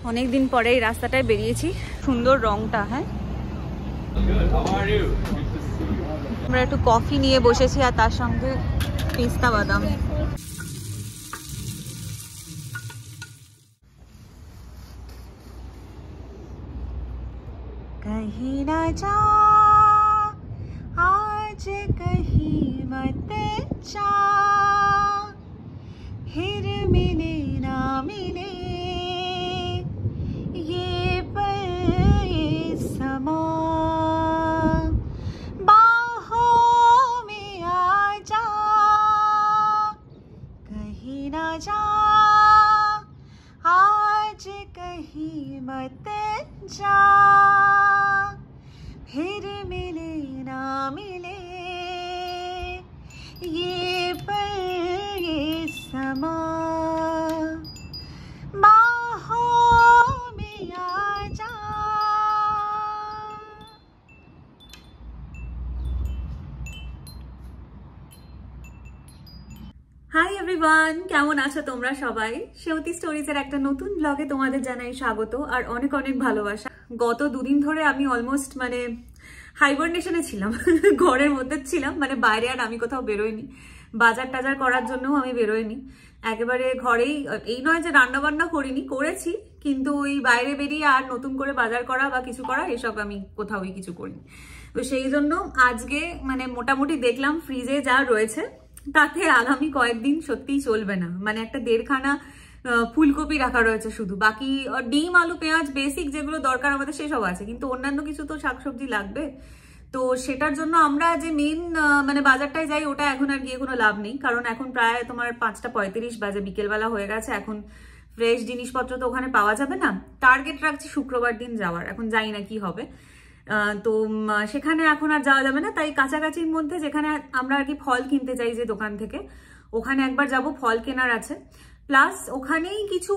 অনেকদিন পরে এই রাস্তাটায় বেরিয়েছি। সুন্দর রংটা। হ্যাঁ, আমরা একটু কফি নিয়ে বসেছি আর তার সঙ্গে পেস্তা বাদাম। कहीं ना जा आज कहीं मत जा, फिर मिले ना मिले ये पल ये समा, बाहों में आ जा कहीं ना जा आज कहीं मत जा, फिर मिले ना मिले ये पल ये समा, बाहों में आ जा। হাই এভরিওয়ান, কেমন আছো তোমরা সবাই? সেউতি স্টোরিজের একটা নতুন ব্লগে তোমাদের জানাই স্বাগত আর অনেক অনেক ভালোবাসা। গত দুদিন ধরে আমি অলমোস্ট হাইবারনেশনে ছিলাম, ঘরের মধ্যে ছিলাম, বাইরে আর আমি কোথাও বেরোইনি। বাজার টাজার করার জন্যও আমি বেরোইনি, একেবারে ঘরেই। এই নয় যে রান্না বান্না করিনি, করেছি, কিন্তু ওই বাইরে বেরিয়ে আর নতুন করে বাজার করা বা কিছু করা এসব আমি কোথাওই কিছু করিনি। তো সেই জন্য আজকে মোটামুটি দেখলাম ফ্রিজে যা রয়েছে তাতে আগামী কয়েকদিন সত্যিই চলবে না। একটা 1.5 খানা ফুলকপি রাখা রয়েছে শুধু, বাকি ডিম আলু পেঁয়াজ বেসিক যেগুলো দরকার আমাদের সেসব আছে, কিন্তু অন্যান্য কিছু তো শাকসবজি লাগবে। তো সেটার জন্য আমরা যে মেন বাজারটায় যাই ওটা এখন আর গিয়ে কোনো লাভ নেই, কারণ এখন প্রায় তোমার 5:35 বাজে, বিকেলবেলা হয়ে গেছে। এখন ফ্রেশ জিনিসপত্র তো ওখানে পাওয়া যাবে না। টার্গেট রাখছি শুক্রবার দিন যাওয়ার, এখন জানি না কি হবে। তো সেখানে এখন আর যাওয়া যাবে না, তাই কাছাকাছির মধ্যে যেখানে আমরা আর কি ফল কিনতে চাই যে দোকান থেকে, ওখানে একবার যাব, ফল কেনার আছে। প্লাস ওখানেই কিছু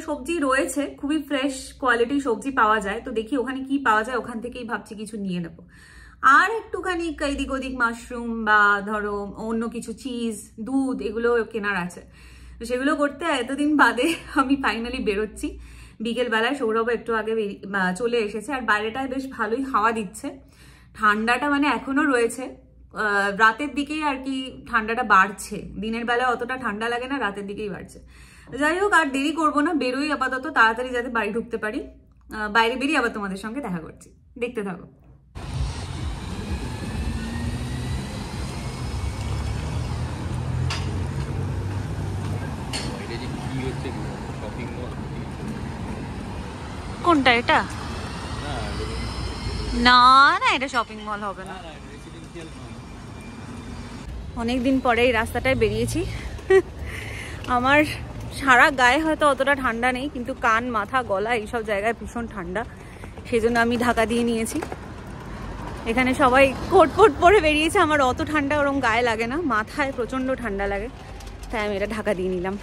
সবজি রয়েছে, খুবই ফ্রেশ কোয়ালিটি সবজি পাওয়া যায়। তো দেখি ওখানে কি পাওয়া যায়, ওখান থেকেই ভাবছি কিছু নিয়ে নেবো। আর একটুখানি এদিক ওদিক মাশরুম বা ধরো অন্য কিছু চিজ, দুধ, এগুলো কেনার আছে। তো সেগুলো করতে এতদিন বাদে আমি ফাইনালি বেরোচ্ছি বিকেলবেলায়। সৌরভ একটু আগে চলে এসেছে, আর বাইরেটায় বেশ ভালোই হাওয়া দিচ্ছে। ঠান্ডাটা এখনো রয়েছে, রাতের দিকেই আর কি ঠান্ডাটা বাড়ছে। দিনের বেলায় অতটা ঠান্ডা লাগে না, রাতের দিকেই বাড়ছে। যাই হোক, আর দেরি করবো না, বেরোই আপাতত, তাড়াতাড়ি যাতে বাড়ি ঢুকতে পারি। বাইরে বেরিয়ে আবার তোমাদের সঙ্গে দেখা করছি, দেখতে থাকো। কোনটা এটা? না না, এটা শপিং মল হবে না। অনেকদিন পরে এই রাস্তাটায় বেরিয়েছি। আমার সারা গায়ে হয়তো অতটা ঠান্ডা নেই, কিন্তু কান, মাথা, গলা এইসব জায়গায় ভীষণ ঠান্ডা। সেই জন্য আমি ঢাকা দিয়ে নিয়েছি। এখানে সবাই কোট ফোট পরে বেরিয়েছে, আমার অত ঠান্ডা ওরকম গায়ে লাগে না, মাথায় প্রচণ্ড ঠান্ডা লাগে, তাই আমি এটা ঢাকা দিয়ে নিলাম।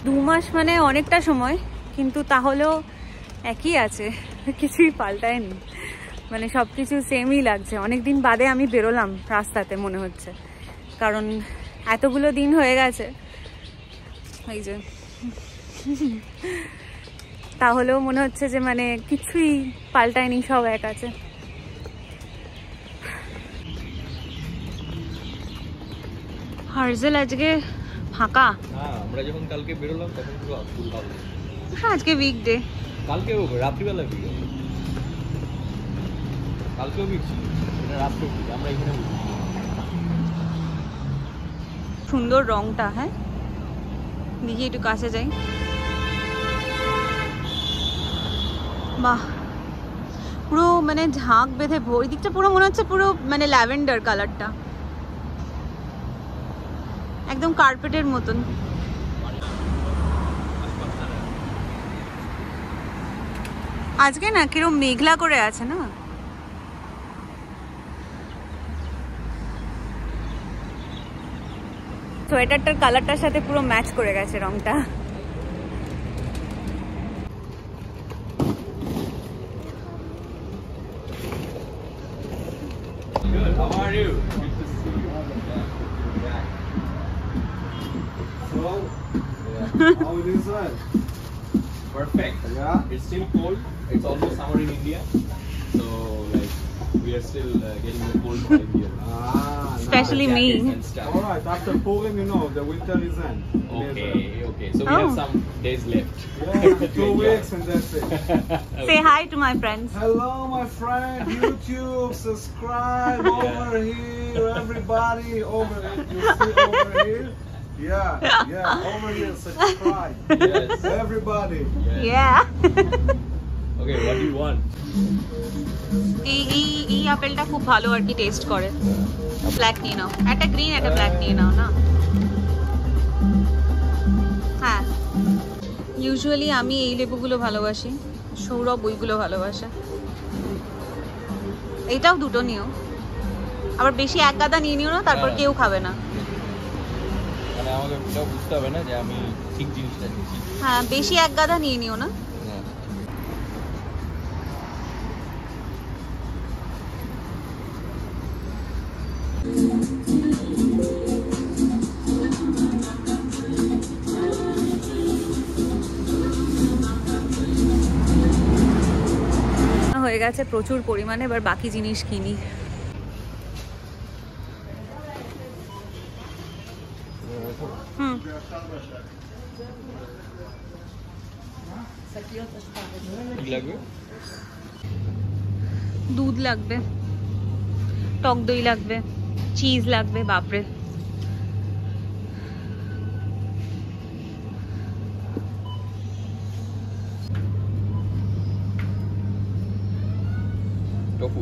2 মাস অনেকটা সময়, কিন্তু তাহলেও একই আছে, কিছুই পাল্টায়নি। সবকিছু সেমই লাগছে। অনেকদিন বাদে আমি বেরোলাম রাস্তাতে মনে হচ্ছে, কারণ এতগুলো দিন হয়ে গেছে এই যে, তাহলেও মনে হচ্ছে যে কিছুই পাল্টায়নি, সব এক আছে। হার্জেল আজকে ফাঁকা। আমরা যখন কালকে বেরোলাম তখন পুরো ফুল হবে। আজকে উইকডে, কালকেও রাত্রিবেলা ভিড় হবে, কালকেও ভিড় ছিল, এটা রাত্রে ভিড়। আমরা এখানে সুন্দর রংটা। হ্যাঁ, দেখি একটু কাছে যাই। বাহ, পুরো ঝাঁক বেঁধে ওই দিকটা পুরো মনে হচ্ছে পুরো ল্যাভেন্ডার কালারটা, একদম কার্পেটের মতন। আজকে না কিরকম মেঘলা করে আছে না, সোয়েটারটার কালারটার সাথে পুরো ম্যাচ করে গেছে রংটা। Good. How are you? Good to see you. Yeah. Hello. Yeah. How it is, man? Perfect. Yeah. It's still cold. It's almost summer in India. So like we are still getting the cold vibe here. Especially me. And stuff. All right. After Purim, you know, the winter is end. Okay. So we have some days left. Yeah, 2 weeks and that's it. Say hi to my friends. Hello, my friend. YouTube, subscribe over here, everybody over. You see over here? Yeah, over here, subscribe. Yes. Everybody. Yeah. Okay, what do you want? এই আপেলটা খুব ভালো আর কি test করে। Black নিয়ে নাও, একটা green একটা black নিয়ে নাও না। হ্যাঁ, ইউজুয়ালি আমি এই লেবুগুলো ভালোবাসি, সৌরভ ওইগুলো ভালোবাসে। এইটাও দুটো নিও, আবার বেশি এক গাদা নিয়ে নিও না, তারপর কেউ খাবে না। মানে আমাকে এটাও বুঝতে হবে না যে আমি ঠিক জিনিসটা নিয়েছি। হ্যাঁ, বেশি এক গাদা নিয়ে নিও না। হয়ে গেছে প্রচুর পরিমাণে, এবার বাকি জিনিস কিনি। দুধ লাগবে, টক দই লাগবে, চিজ লাগবে, বাপরে। tofu.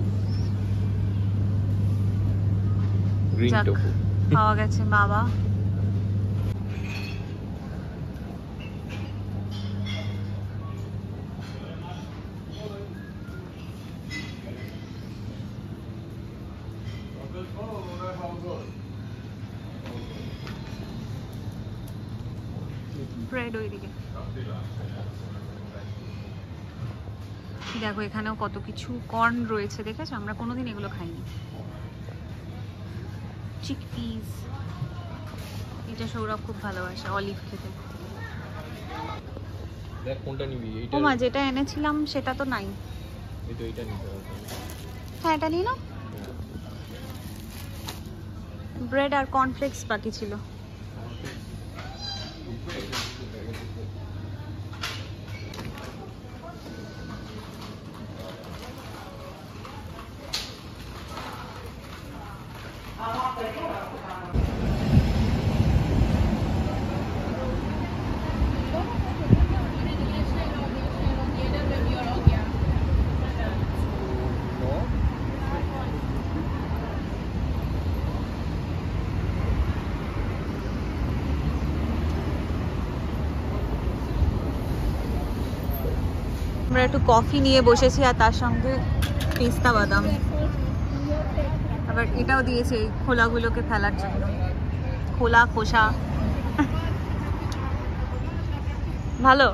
Green যাক, tofu. পাওয়া গেছে বাবা। ব্রেড ওইদিকে দেখো, এখানেও কত কিছু কর্ন রয়েছে, দেখেছো? আমরা কোনোদিন এগুলো খাইনি। চিকপিস, এটা সৌরভ খুব ভালোবাসে, অলিভ খেতে। দেখ কোনটা নিবি? এইটা। ও মা, যেটা এনেছিলাম সেটা তো নাই। এই তো এটা নিতে হবে। হ্যাঁ, এটা নিয়ে নাও। ব্রেড আর কর্নফ্লেক্স বাকি ছিল। আমরা একটু কফি নিয়ে বসেছি আর তার সঙ্গে পেস্তা বাদাম, আবার এটাও দিয়েছে খোলাগুলোকে ফেলার জন্য, খোলা খোসা। ভালো,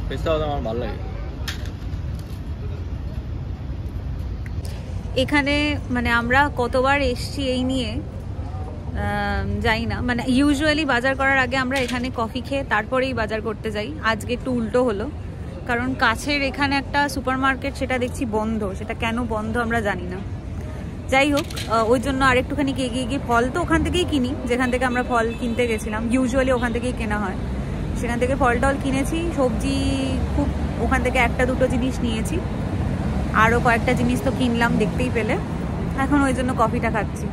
পেস্তা বাদাম আমার ভালো লাগে। এখানে মানে আমরা কতবার এসছি এই নিয়ে যাই না, মানে ইউজুয়ালি বাজার করার আগে আমরা এখানে কফি খেয়ে তারপরেই বাজার করতে যাই। আজকে একটু উল্টো হলো, কারণ কাছের এখানে একটা সুপার মার্কেট, সেটা দেখছি বন্ধ। সেটা কেন বন্ধ আমরা জানি না। যাই হোক, ওই জন্য আরেকটুখানি এগিয়ে গিয়ে, ফল তো ওখান থেকেই কিনি, যেখান থেকে আমরা ফল কিনতে গেছিলাম, ইউজুয়ালি ওখান থেকেই কেনা হয়। সেখান থেকে ফল টল কিনেছি, সবজি খুব ওখান থেকে একটা দুটো জিনিস নিয়েছি, আরও কয়েকটা জিনিস তো কিনলাম দেখতেই পেলে। এখন ওই জন্য কফিটা খাচ্ছি।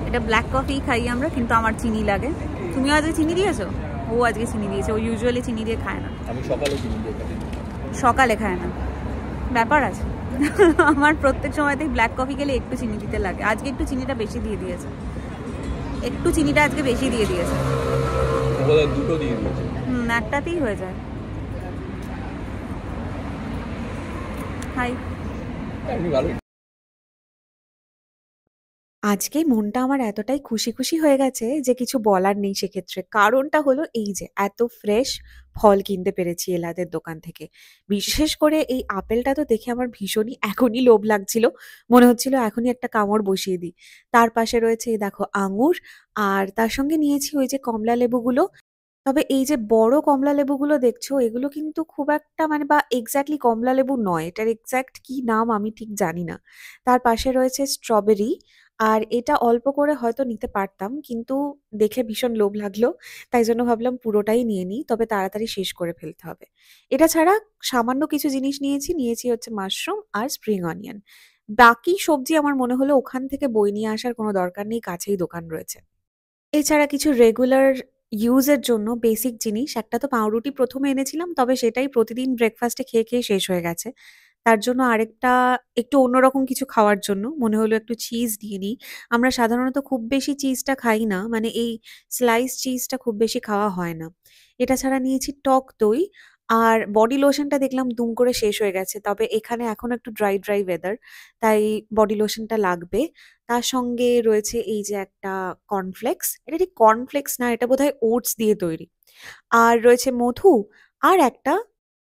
এটা ব্ল্যাক কফি খাই আমরা, কিন্তু আমার চিনি লাগে। তুমিও আজকে চিনি দিয়েছো? ও আজকে চিনি দিয়েছে, ও ইউজুয়ালি চিনি দিয়ে খায় না। আমি সকালে চিনি দিয়ে খাই। সকালে খায় না, ব্যাপার আছে। আমার প্রত্যেক সময়তেই ব্ল্যাক কফি গেলে একটু চিনি দিতে লাগে। আজকে একটু চিনিটা বেশি দিয়ে দিয়েছে, একটু চিনিটা আজকে বেশি দিয়ে দিয়েছে। দুটো দিয়ে দিয়েছে। একটাতেই হয়ে যায়। হাই, ভালো। আজকে মনটা আমার এতটাই খুশি, খুশি হয়ে গেছে যে কিছু বলার নেই সেক্ষেত্রে। কারণটা হলো এই যে এত ফ্রেশ ফল কিনতে পেরেছি এলাদের দোকান থেকে। বিশেষ করে এই আপেলটা তো দেখে আমার ভীষণই এখনই লোভ লাগছিল। মনে হচ্ছিল এখনই একটা কামড় বসিয়ে দিই। তার পাশে রয়েছে এই দেখো আঙুর আর তার সঙ্গে নিয়েছি ওই যে কমলা লেবুগুলো। তবে এই যে বড় কমলা লেবুগুলো দেখছো এগুলো কিন্তু খুব একটা মানে বা এক্স্যাক্টলি কমলা লেবু নয়। এটার এক্স্যাক্ট কি নাম আমি ঠিক জানি না। তার পাশে রয়েছে স্ট্রবেরি আর এটা অল্প করে হয়তো নিতে পারতাম কিন্তু দেখে ভীষণ লোভ লাগলো। তাই জন্য ভাবলাম পুরোটাই নিয়ে নিই। তবে তাড়াতাড়ি শেষ করে ফেলতে হবে। এটা ছাড়া সামান্য কিছু জিনিস নিয়েছি হচ্ছে মাশরুম আর স্প্রিং অনিয়ন। বাকি সবজি আমার মনে হলো ওখান থেকে বয়ে নিয়ে আসার কোনো দরকার নেই, কাছেই দোকান রয়েছে। এছাড়া কিছু রেগুলার ইউজ এর জন্য বেসিক জিনিস, একটা তো পাউরুটি ১ম এ এনেছিলাম, তবে সেটাই প্রতিদিন ব্রেকফাস্টে খেয়ে, খেয়ে শেষ হয়ে গেছে। তার জন্য আরেকটা একটু অন্যরকম কিছু খাওয়ার জন্য মনে হলো একটু চিজ নিয়ে নিই। আমরা সাধারণত খুব বেশি চিজটা খাই না, মানে এই স্লাইস চিজটা খুব বেশি খাওয়া হয় না। এটা ছাড়া নিয়েছি টক দই আর বডি লোশনটা দেখলাম দুম করে শেষ হয়ে গেছে। তবে এখানে এখন একটু ড্রাই, ড্রাই ওয়েদার, তাই বডি লোশনটা লাগবে। তার সঙ্গে রয়েছে এই যে একটা কর্নফ্লেক্স। এটা ঠিক কর্নফ্লেক্স না, এটা বোধহয় ওটস দিয়ে তৈরি। আর রয়েছে মধু আর একটা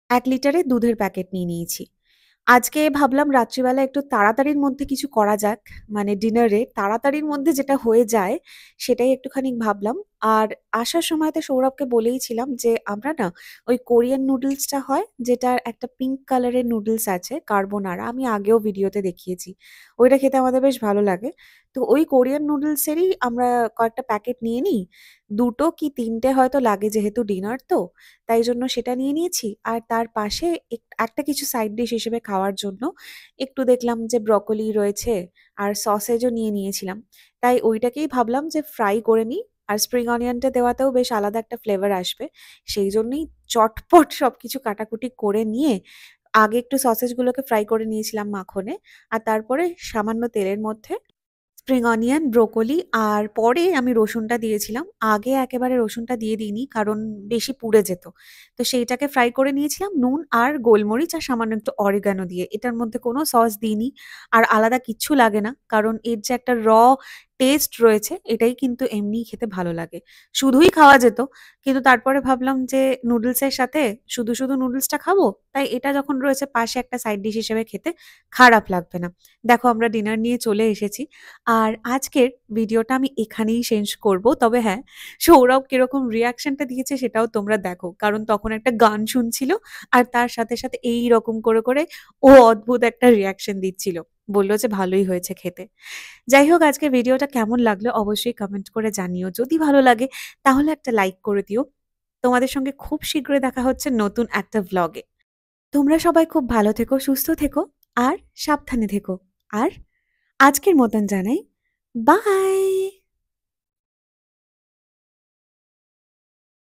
১ লিটারের দুধের প্যাকেট নিয়ে নিয়েছি। আজকে ভাবলাম রাত্রিবেলা একটু তাড়াতাড়ির মধ্যে কিছু করা যাক। মানে ডিনারে তাড়াতাড়ির মধ্যে যেটা হয়ে যায় সেটাই একটুখানি ভাবলাম। আর আসার সময়তে সৌরভকে বলেইছিলাম যে আমরা না ওই কোরিয়ান নুডলসটা হয় যেটার একটা পিঙ্ক কালারের নুডলস আছে কার্বোনারা, আমি আগেও ভিডিওতে দেখিয়েছি। ওইটা খেতে আমাদের বেশ ভালো লাগে। তো ওই কোরিয়ান নুডলসেরই আমরা কয়েকটা প্যাকেট নিয়ে নিই। ২ টো কি ৩ টে হয়তো লাগে যেহেতু ডিনার তো। তাই জন্য সেটা নিয়ে নিয়েছি। আর তার পাশে একটা কিছু সাইড ডিশ হিসেবে খাওয়ার জন্য একটু দেখলাম যে ব্রকোলি রয়েছে আর সসেজও নিয়ে নিয়েছিলাম। তাই ওইটাকেই ভাবলাম যে ফ্রাই করে নিই। আর স্প্রিং অনিয়নটা দেওয়াতেও বেশ আলাদা একটা ফ্লেভার আসবে। সেই জন্যই চটপট সবকিছু কাটাকুটি করে নিয়ে আগে একটু সসেজগুলোকে ফ্রাই করে নিয়েছিলাম মাখনে। আর তারপরে সামান্য তেলের মধ্যে স্প্রিং অনিয়ন, ব্রোকলি আর পরে আমি রসুনটা দিয়েছিলাম। আগে একেবারে রসুনটা দিয়ে দিইনি কারণ বেশি পুড়ে যেত। তো সেইটাকে ফ্রাই করে নিয়েছিলাম নুন আর গোলমরিচ আর সামান্য একটু অরিগানো দিয়ে। এটার মধ্যে কোনো সস দিইনি। আর আলাদা কিচ্ছু লাগে না। কারণ এর যে একটা টেস্ট রয়েছে এটাই কিন্তু এমনিই খেতে ভালো লাগে। শুধুই খাওয়া যেত। কিন্তু তারপরে ভাবলাম যে নুডলসের সাথে শুধু, শুধু নুডলসটা খাবো। তাই এটা যখন রয়েছে পাশে একটা সাইড ডিশ হিসেবে খেতে খারাপ লাগবে না। দেখো আমরা ডিনার নিয়ে চলে এসেছি। আর আজকের ভিডিওটা আমি এখানেই শেষ করব। তবে হ্যাঁ, সৌরভ কিরকম রিঅ্যাকশনটা দিয়েছে সেটাও তোমরা দেখো। কারণ তখন একটা গান শুনছিল আর তার সাথে, সাথে এইরকম করে, করে ও অদ্ভুত একটা রিঅ্যাকশন দিচ্ছিল। বলল যে ভালোই হয়েছে খেতে। যাই হোক আজকের ভিডিওটা কেমন লাগলো অবশ্যই কমেন্ট করে জানিও। যদি ভালো লাগে তাহলে একটা লাইক করে দিও। তোমাদের সঙ্গে খুব শীঘ্রই দেখা হচ্ছে নতুন একটা ভ্লগে। তোমরা সবাই খুব ভালো থেকো, সুস্থ থেকো আর সাবধানে থেকো। আর আজকের মতন জানাই বাই।